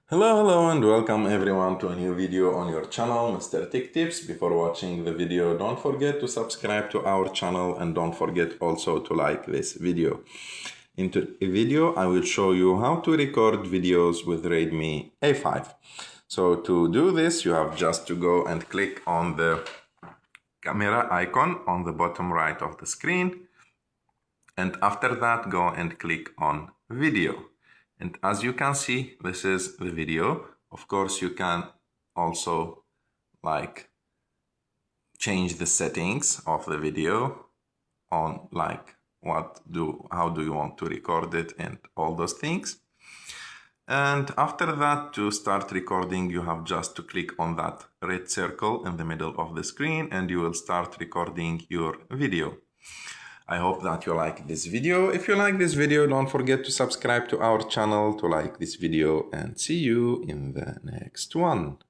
Hello and welcome everyone to a new video on your channel, Mr. Tech Tips. Before watching the video, don't forget to subscribe to our channel and don't forget also to like this video. In today's video, I will show you how to record videos with Redmi A5. So to do this, you have just to go and click on the camera icon on the bottom right of the screen. And after that, go and click on video. And as you can see, this is the video. Of course, you can also change the settings of the video on how do you want to record it and all those things. And after that, to start recording, you have just to click on that red circle in the middle of the screen and you will start recording your video. I hope that you like this video. If you like this video, don't forget to subscribe to our channel to like this video and see you in the next one.